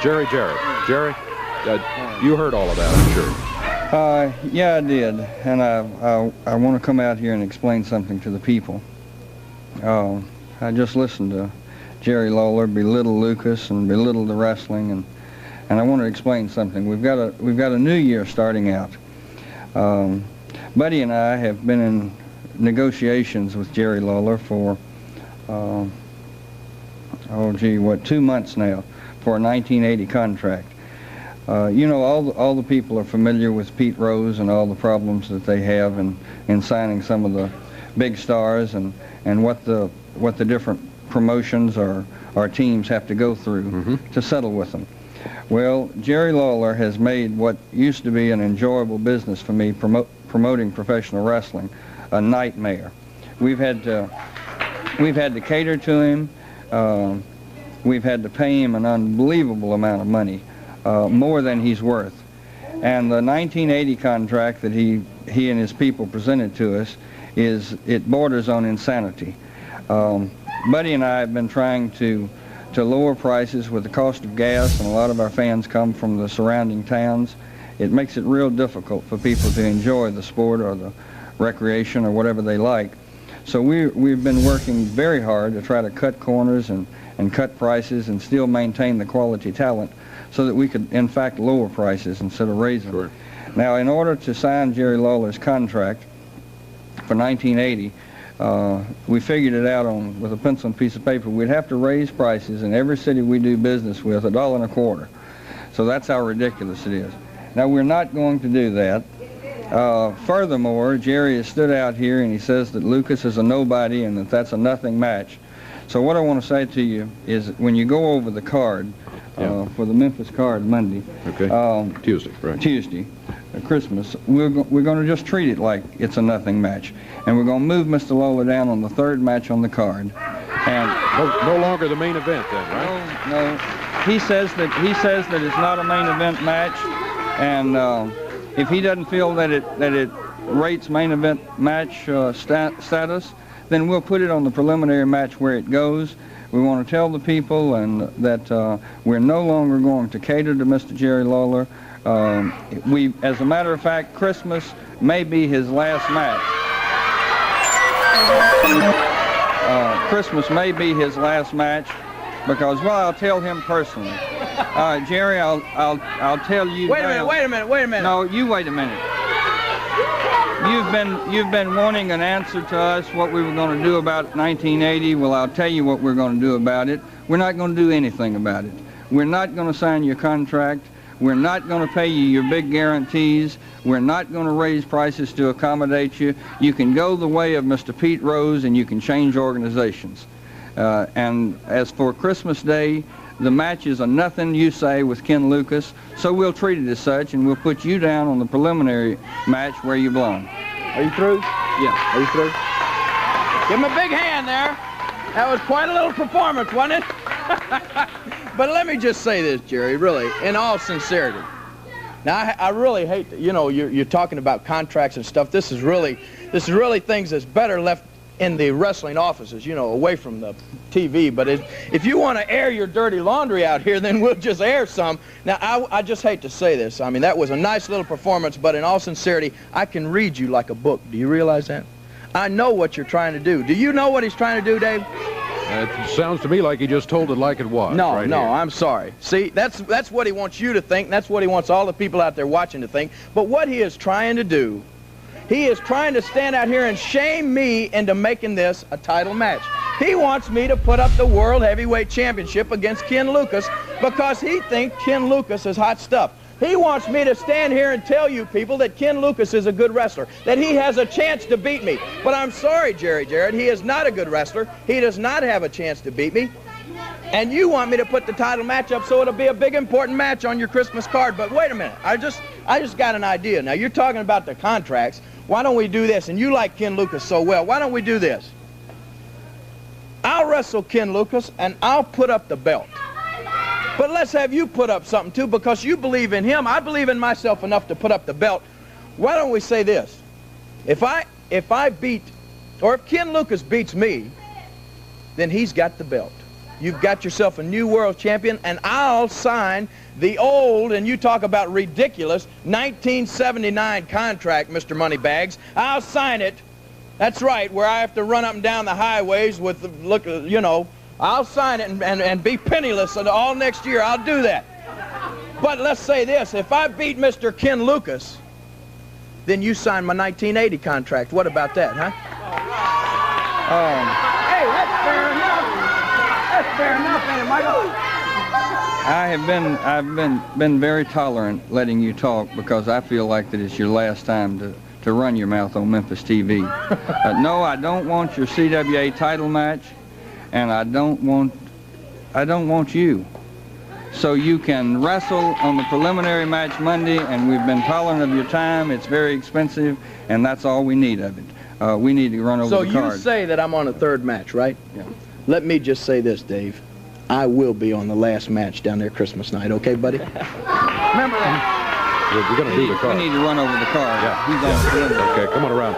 Jarrett. Jerry, you heard all of that, I'm sure. Yeah, I did, and I want to come out here and explain something to the people. I just listened to Jerry Lawler belittle Lucas and belittle the wrestling, and I want to explain something. We've got a new year starting out. Buddy and I have been in negotiations with Jerry Lawler for 2 months now for a 1980 contract. You know, all the people are familiar with Pete Rose and all the problems that they have in signing some of the big stars and what the different promotions or teams have to go through to settle with them. Well, Jerry Lawler has made what used to be an enjoyable business for me, promoting professional wrestling, a nightmare. We've had to cater to him. We've had to pay him an unbelievable amount of money, more than he's worth. And the 1980 contract that he and his people presented to us it borders on insanity. Buddy and I have been trying to lower prices with the cost of gas, and a lot of our fans come from the surrounding towns. It makes it real difficult for people to enjoy the sport or the recreation or whatever they like. So we've been working very hard to try to cut corners and cut prices and still maintain the quality talent so that we could, in fact, lower prices instead of raising them. Now, in order to sign Jerry Lawler's contract for 1980, we figured it out with a pencil and piece of paper. We'd have to raise prices in every city we do business with $1.25. So that's how ridiculous it is. Now, we're not going to do that. Furthermore, Jerry has stood out here and he says that Lucas is a nobody and that that's a nothing match. So what I want to say to you is when you go over the card for the Memphis card Monday, Tuesday, right? Tuesday, Christmas, we're going to just treat it like it's a nothing match, and we're going to move Mr. Lawler down on the third match on the card. And no longer the main event then, right? No. He says that it's not a main event match, and if he doesn't feel that it rates main event match status, then we'll put it on the preliminary match where it goes. We want to tell the people that we're no longer going to cater to Mr. Jerry Lawler. As a matter of fact, Christmas may be his last match. Christmas may be his last match because, well, I'll tell him personally. Jerry, I'll tell you. Wait a minute. No, you wait a minute. You've been wanting an answer to us what we were going to do about 1980. Well, I'll tell you what we're going to do about it. We're not going to do anything about it. We're not going to sign your contract. We're not going to pay you your big guarantees. We're not going to raise prices to accommodate you. You can go the way of Mr. Pete Rose and you can change organizations. And as for Christmas Day, the match is a nothing, you say, with Ken Lucas, so we'll treat it as such, and we'll put you down on the preliminary match where you belong. Are you through? Yeah. Are you through? Give him a big hand there. That was quite a little performance, wasn't it? But let me just say this, Jerry, really, in all sincerity. Now, I really hate that, you know, you're talking about contracts and stuff. This is really things that's better left in the wrestling offices, you know, away from the TV. But if you want to air your dirty laundry out here, then we'll just air some. Now, I just hate to say this. I mean, that was a nice little performance, but in all sincerity, I can read you like a book. Do you realize that? I know what you're trying to do. Do you know what he's trying to do, Dave? It sounds to me like he just told it like it was. No, right no, here. I'm sorry. See, that's what he wants you to think. That's what he wants all the people out there watching to think. But what he is trying to do, he is trying to stand out here and shame me into making this a title match. He wants me to put up the World Heavyweight Championship against Ken Lucas because he thinks Ken Lucas is hot stuff. He wants me to stand here and tell you people that Ken Lucas is a good wrestler, that he has a chance to beat me. But I'm sorry, Jarrett, he is not a good wrestler. He does not have a chance to beat me. And you want me to put the title match up so it'll be a big important match on your Christmas card. But wait a minute, I just got an idea. Now, you're talking about the contracts. Why don't we do this? And you like Ken Lucas so well. Why don't we do this? I'll wrestle Ken Lucas, and I'll put up the belt. But let's have you put up something, too, because you believe in him. I believe in myself enough to put up the belt. Why don't we say this? If Ken Lucas beats me, then he's got the belt. you've got yourself a new world champion, and I'll sign the old, and you talk about ridiculous, 1979 contract, Mr. Moneybags. I'll sign it. That's right, where I have to run up and down the highways with, look, you know, I'll sign it and be penniless all next year. I'll do that. But let's say this, if I beat Mr. Ken Lucas, then you sign my 1980 contract. What about that, huh? Hey, that's fair enough. That's fair enough, ain't it, Michael? I've been very tolerant letting you talk because I feel like that it's your last time to run your mouth on Memphis TV. No, I don't want your CWA title match, and I don't want you. So you can wrestle on the preliminary match Monday, and we've been tolerant of your time. It's very expensive, and that's all we need of it. We need to run over the card. So you say that I'm on a third match, right? Yeah. Let me just say this, Dave. I will be on the last match down there Christmas night, okay, buddy? Remember that. We're going to do the card. We need to run over the card. Yeah. He's on the preliminary. Okay, come on around.